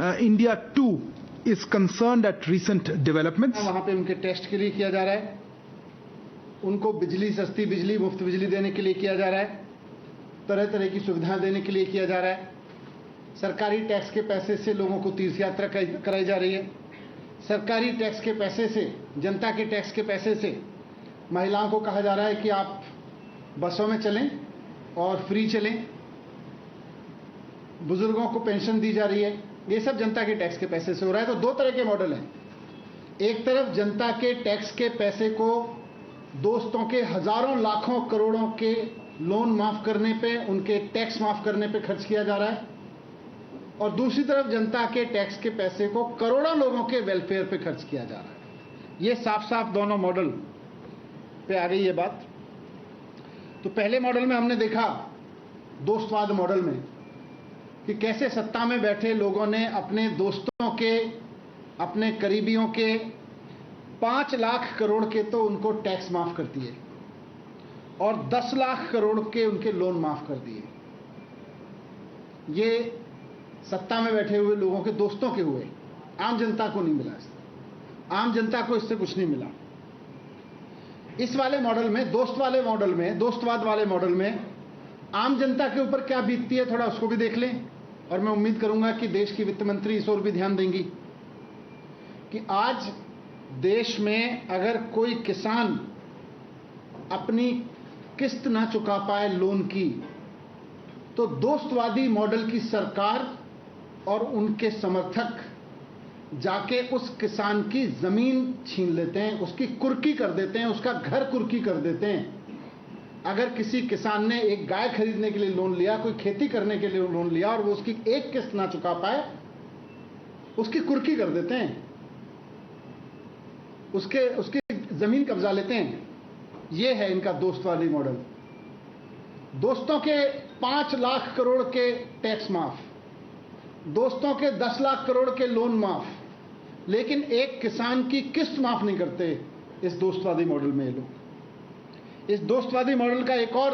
India too is concerned at recent developments. वहाँ पे उनके टेस्ट के लिए किया जा रहा है, उनको बिजली, सस्ती बिजली, मुफ्त बिजली देने के लिए किया जा रहा है, तरह तरह की सुविधाएं देने के लिए किया जा रहा है। सरकारी टैक्स के पैसे से लोगों को तीर्थ यात्रा कराई जा रही है। सरकारी टैक्स के पैसे से, जनता के टैक्स के पैसे से महिलाओं को कहा जा रहा है कि आप बसों में चलें और फ्री चलें। बुजुर्गों को पेंशन दी जा रही है। ये सब जनता के टैक्स के पैसे से हो रहा है। तो दो तरह के मॉडल हैं। एक तरफ जनता के टैक्स के पैसे को दोस्तों के हजारों लाखों करोड़ों के लोन माफ करने पे, उनके टैक्स माफ करने पे खर्च किया जा रहा है, और दूसरी तरफ जनता के टैक्स के पैसे को करोड़ों लोगों के वेलफेयर पे खर्च किया जा रहा है। ये साफ साफ दोनों मॉडल पे आ गई ये बात। तो पहले मॉडल में हमने देखा, दोस्तवाद मॉडल में, कि कैसे सत्ता में बैठे लोगों ने अपने दोस्तों के, अपने करीबियों के 5 लाख करोड़ के तो उनको टैक्स माफ कर दिए और 10 लाख करोड़ के उनके लोन माफ कर दिए। ये सत्ता में बैठे हुए लोगों के दोस्तों के हुए, आम जनता को नहीं मिला। आम जनता को इससे कुछ नहीं मिला। इस वाले मॉडल में, दोस्तवाद वाले मॉडल में आम जनता के ऊपर क्या बीतती है, थोड़ा उसको भी देख लें। और मैं उम्मीद करूंगा कि देश की वित्त मंत्री इस ओर भी ध्यान देंगी कि आज देश में अगर कोई किसान अपनी किस्त ना चुका पाए लोन की, तो दोस्तवादी मॉडल की सरकार और उनके समर्थक जाके उस किसान की जमीन छीन लेते हैं, उसकी कुर्की कर देते हैं, उसका घर कुर्की कर देते हैं। अगर किसी किसान ने एक गाय खरीदने के लिए लोन लिया, कोई खेती करने के लिए लोन लिया और वो उसकी एक किस्त ना चुका पाए, उसकी कुर्की कर देते हैं, उसकी जमीन कब्जा लेते हैं। ये है इनका दोस्तवादी मॉडल। दोस्तों के 5 लाख करोड़ के टैक्स माफ, दोस्तों के 10 लाख करोड़ के लोन माफ, लेकिन एक किसान की किस्त माफ नहीं करते इस दोस्तवादी मॉडल में ये लोग। इस दोस्तवादी मॉडल का एक और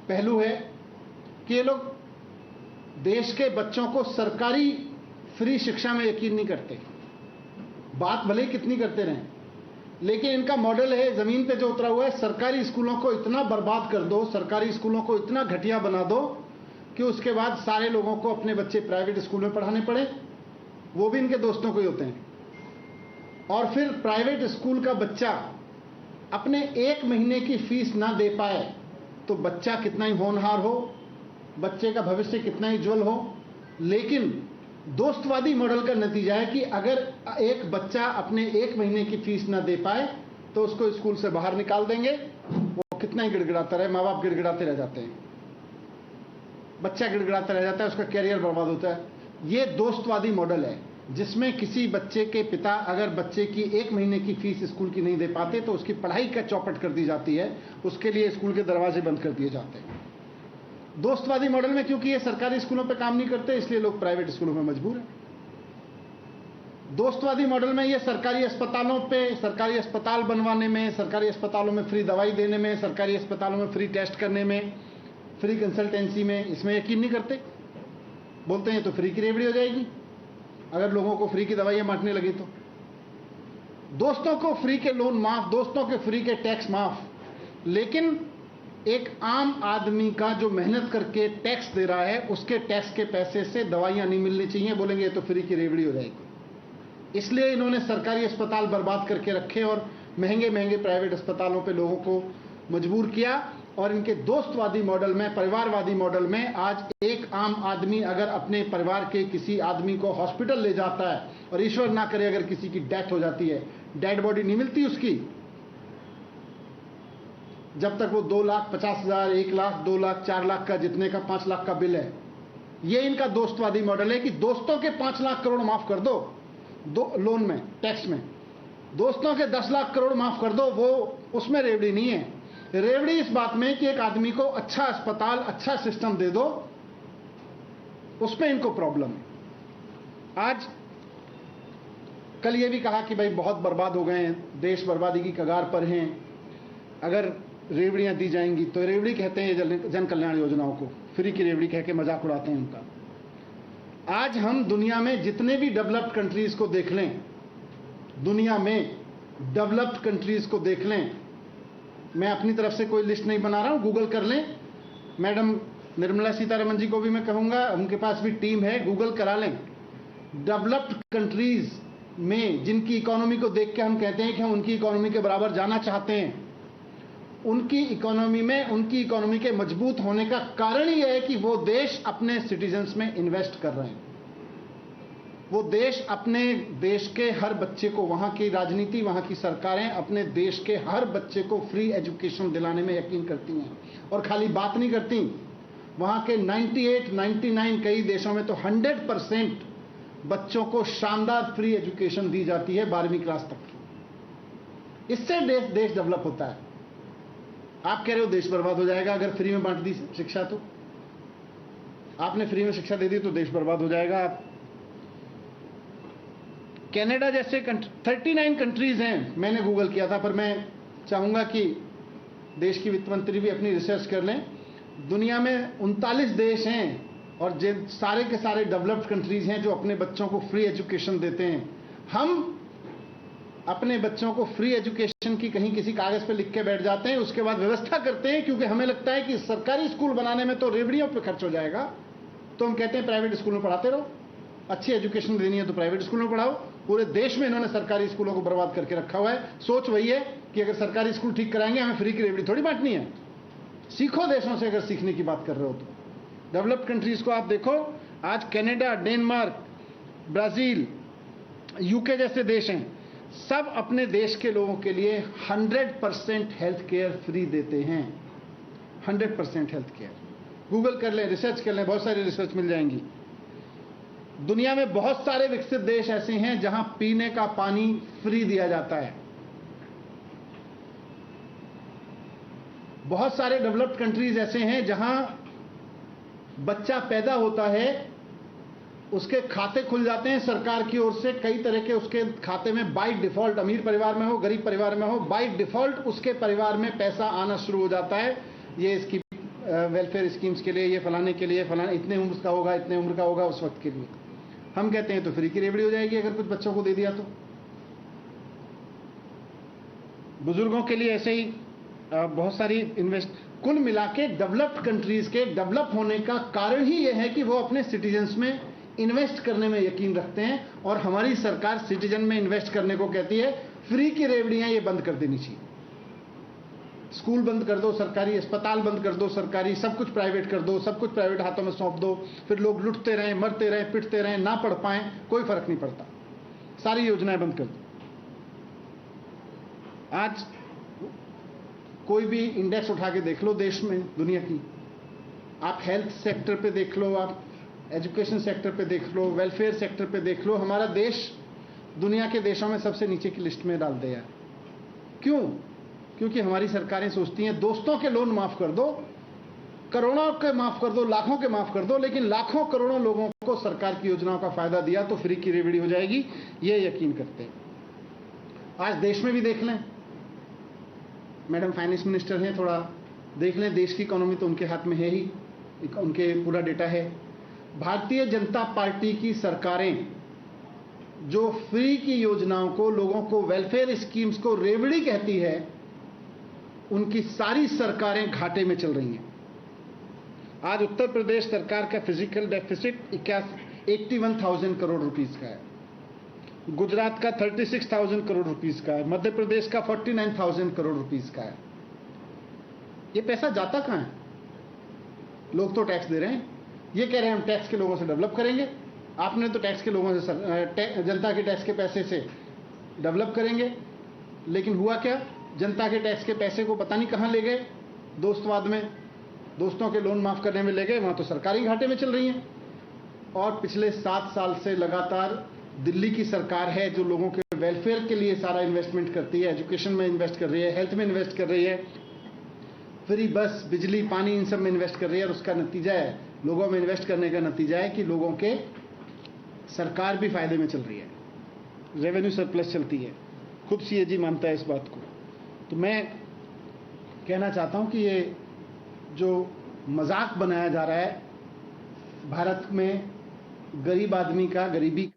पहलू है कि ये लोग देश के बच्चों को सरकारी फ्री शिक्षा में यकीन नहीं करते। बात भले ही कितनी करते रहें, लेकिन इनका मॉडल है जमीन पे जो उतरा हुआ है, सरकारी स्कूलों को इतना बर्बाद कर दो, सरकारी स्कूलों को इतना घटिया बना दो कि उसके बाद सारे लोगों को अपने बच्चे प्राइवेट स्कूल में पढ़ाने पड़े, वो भी इनके दोस्तों को ही होते हैं। और फिर प्राइवेट स्कूल का बच्चा अपने 1 महीने की फीस ना दे पाए तो बच्चा कितना ही होनहार हो, बच्चे का भविष्य कितना ही उज्जवल हो। लेकिन दोस्तवादी मॉडल का नतीजा है कि अगर एक बच्चा अपने 1 महीने की फीस ना दे पाए तो उसको स्कूल से बाहर निकाल देंगे। वो कितना ही गिड़गिड़ाता रहे, माँ बाप गिड़गिड़ाते रह जाते हैं, बच्चा गिड़गिड़ाता रह जाता है, उसका कैरियर बर्बाद होता है। ये दोस्तवादी मॉडल है जिसमें किसी बच्चे के पिता अगर बच्चे की 1 महीने की फीस स्कूल की नहीं दे पाते तो उसकी पढ़ाई का चौपट कर दी जाती है, उसके लिए स्कूल के दरवाजे बंद कर दिए जाते हैं। दोस्तवादी मॉडल में क्योंकि ये सरकारी स्कूलों पे काम नहीं करते, इसलिए लोग प्राइवेट स्कूलों में मजबूर हैं। दोस्तवादी मॉडल में ये सरकारी अस्पतालों पे, सरकारी अस्पताल बनवाने में, सरकारी अस्पतालों में फ्री दवाई देने में, सरकारी अस्पतालों में फ्री टेस्ट करने में, फ्री कंसल्टेंसी में, इसमें यकीन नहीं करते। बोलते हैं तो फ्री की रेवड़ी हो जाएगी अगर लोगों को फ्री की दवाइयां बांटने लगी तो। दोस्तों को फ्री के लोन माफ, दोस्तों के फ्री के टैक्स माफ, लेकिन एक आम आदमी का जो मेहनत करके टैक्स दे रहा है उसके टैक्स के पैसे से दवाइयां नहीं मिलनी चाहिए। बोलेंगे ये तो फ्री की रेवड़ी हो जाएगी। इसलिए इन्होंने सरकारी अस्पताल बर्बाद करके रखे और महंगे महंगे प्राइवेट अस्पतालों पे लोगों को मजबूर किया। और इनके दोस्तवादी मॉडल में, परिवारवादी मॉडल में, आज एक आम आदमी अगर अपने परिवार के किसी आदमी को हॉस्पिटल ले जाता है और ईश्वर ना करे अगर किसी की डेथ हो जाती है, डेड बॉडी नहीं मिलती उसकी जब तक वो 2,50,000, 1 लाख, 2 लाख, 4 लाख का, जितने का 5 लाख का बिल है। ये इनका दोस्तवादी मॉडल है कि दोस्तों के 5 लाख करोड़ माफ कर दो, लोन में, टैक्स में, दोस्तों के 10 लाख करोड़ माफ कर दो। वो उसमें रेवड़ी नहीं है। रेवड़ी इस बात में कि एक आदमी को अच्छा अस्पताल, अच्छा सिस्टम दे दो, उसमें इनको प्रॉब्लम है। आज कल ये भी कहा कि भाई बहुत बर्बाद हो गए हैं, देश बर्बादी की कगार पर हैं, अगर रेवड़ियां दी जाएंगी तो, रेवड़ी कहते हैं जन कल्याण योजनाओं को, फ्री की रेवड़ी कह के मजाक उड़ाते हैं उनका। आज हम दुनिया में जितने भी डेवलप्ड कंट्रीज को देख लें, दुनिया में डेवलप्ड कंट्रीज को देख लें, मैं अपनी तरफ से कोई लिस्ट नहीं बना रहा हूं, गूगल कर लें। मैडम निर्मला सीतारमण जी को भी मैं कहूंगा, उनके पास भी टीम है, गूगल करा लें। डेवलप्ड कंट्रीज में जिनकी इकोनॉमी को देख के हम कहते हैं कि हम उनकी इकोनॉमी के बराबर जाना चाहते हैं, उनकी इकोनॉमी में, उनकी इकोनॉमी के मजबूत होने का कारण यह है कि वो देश अपने सिटीजन्स में इन्वेस्ट कर रहे हैं। वो देश अपने देश के हर बच्चे को, वहां की राजनीति, वहां की सरकारें अपने देश के हर बच्चे को फ्री एजुकेशन दिलाने में यकीन करती हैं। और खाली बात नहीं करती, वहां के 98, 99 कई देशों में तो 100% बच्चों को शानदार फ्री एजुकेशन दी जाती है 12वीं क्लास तक की। इससे देश डेवलप होता है। आप कह रहे हो देश बर्बाद हो जाएगा अगर फ्री में बांट दी शिक्षा, तो आपने फ्री में शिक्षा दे दी तो देश बर्बाद हो जाएगा। आप कनाडा जैसे 39 कंट्रीज हैं, मैंने गूगल किया था, पर मैं चाहूंगा कि देश की वित्त मंत्री भी अपनी रिसर्च कर लें। दुनिया में 39 देश हैं और सारे के सारे डेवलप्ड कंट्रीज हैं जो अपने बच्चों को फ्री एजुकेशन देते हैं। हम अपने बच्चों को फ्री एजुकेशन की कहीं किसी कागज पे लिख के बैठ जाते हैं, उसके बाद व्यवस्था करते हैं, क्योंकि हमें लगता है कि सरकारी स्कूल बनाने में तो रेवड़ियों पे खर्च हो जाएगा, तो हम कहते हैं प्राइवेट स्कूल में पढ़ाते रहो। अच्छी एजुकेशन देनी है तो प्राइवेट स्कूल में पढ़ाओ। पूरे देश में इन्होंने सरकारी स्कूलों को बर्बाद करके रखा हुआ है। सोच वही है कि अगर सरकारी स्कूल ठीक कराएंगे, हमें फ्री की रेवड़ी थोड़ी बांटनी है। सीखो देशों से, अगर सीखने की बात कर रहे हो तो। डेवलप्ड कंट्रीज को आप देखो, आज कनाडा, डेनमार्क, ब्राजील, यूके जैसे देश हैं, सब अपने देश के लोगों के लिए 100% हेल्थ केयर फ्री देते हैं। 100% हेल्थ केयर। गूगल कर लें, रिसर्च कर लें, बहुत सारी रिसर्च मिल जाएंगी। दुनिया में बहुत सारे विकसित देश ऐसे हैं जहां पीने का पानी फ्री दिया जाता है। बहुत सारे डेवलप्ड कंट्रीज ऐसे हैं जहां बच्चा पैदा होता है, उसके खाते खुल जाते हैं सरकार की ओर से, कई तरह के उसके खाते में बाय डिफॉल्ट, अमीर परिवार में हो, गरीब परिवार में हो, बाय डिफॉल्ट उसके परिवार में पैसा आना शुरू हो जाता है। ये इसकी वेलफेयर स्कीम्स के लिए, ये फलाने के लिए, फलाने इतने उम्र का होगा, इतने उम्र का होगा, उस वक्त के लिए। हम कहते हैं तो फ्री की रेवड़ी हो जाएगी अगर कुछ बच्चों को दे दिया तो। बुजुर्गों के लिए ऐसे ही बहुत सारी इन्वेस्ट। कुल मिला के डेवलप्ड कंट्रीज के डेवलप होने का कारण ही यह है कि वो अपने सिटीजन्स में इन्वेस्ट करने में यकीन रखते हैं। और हमारी सरकार सिटीजन में इन्वेस्ट करने को कहती है। फ्री की रेवड़ियां ये बंद कर देनी चाहिए। स्कूल बंद कर दो सरकारी, अस्पताल बंद कर दो सरकारी, सब कुछ प्राइवेट कर दो, सब कुछ प्राइवेट हाथों में सौंप दो, फिर लोग लुटते रहें, मरते रहें, पिटते रहें, ना पढ़ पाएं, कोई फर्क नहीं पड़ता। सारी योजनाएं बंद कर दो। आज कोई भी इंडेक्स उठा के देख लो देश में, दुनिया की, आप हेल्थ सेक्टर पे देख लो, आप एजुकेशन सेक्टर पे देख लो, वेलफेयर सेक्टर पे देख लो, हमारा देश दुनिया के देशों में सबसे नीचे की लिस्ट में डाल दिया। क्यों? क्योंकि हमारी सरकारें सोचती हैं दोस्तों के लोन माफ कर दो, करोड़ों के माफ कर दो, लाखों के माफ कर दो, लेकिन लाखों करोड़ों लोगों को सरकार की योजनाओं का फायदा दिया तो फ्री की रेवड़ी हो जाएगी, ये यकीन करते हैं। आज देश में भी देख लें, मैडम फाइनेंस मिनिस्टर हैं, थोड़ा देख लें, देश की इकोनॉमी तो उनके हाथ में है ही, उनके पूरा डेटा है। भारतीय जनता पार्टी की सरकारें जो फ्री की योजनाओं को, लोगों को, वेलफेयर स्कीम्स को रेवड़ी कहती है, उनकी सारी सरकारें घाटे में चल रही हैं। आज उत्तर प्रदेश सरकार का फिजिकल डेफिसिट 81,000 करोड़ रुपीस का है, गुजरात का 36,000 करोड़ रुपीस का है, मध्य प्रदेश का 49,000 करोड़ रुपीस का है। ये पैसा जाता कहां है? लोग तो टैक्स दे रहे हैं, ये कह रहे हैं हम टैक्स के लोगों से डेवलप करेंगे। आपने तो टैक्स के लोगों से, जनता के टैक्स के पैसे से डेवलप करेंगे, लेकिन हुआ क्या? जनता के टैक्स के पैसे को पता नहीं कहां ले गए, दोस्तवाद में, दोस्तों के लोन माफ करने में ले गए, वहां तो सरकारी घाटे में चल रही हैं। और पिछले 7 साल से लगातार दिल्ली की सरकार है जो लोगों के वेलफेयर के लिए सारा इन्वेस्टमेंट करती है, एजुकेशन में इन्वेस्ट कर रही है, हेल्थ में इन्वेस्ट कर रही है, फ्री बस, बिजली, पानी, इन सब में इन्वेस्ट कर रही है। और उसका नतीजा है, लोगों में इन्वेस्ट करने का नतीजा है कि लोगों के सरकार भी फायदे में चल रही है, रेवेन्यू सरप्लस चलती है। खुद सीएजी मानता है इस बात को। तो मैं कहना चाहता हूं कि ये जो मजाक बनाया जा रहा है भारत में गरीब आदमी का गरीबी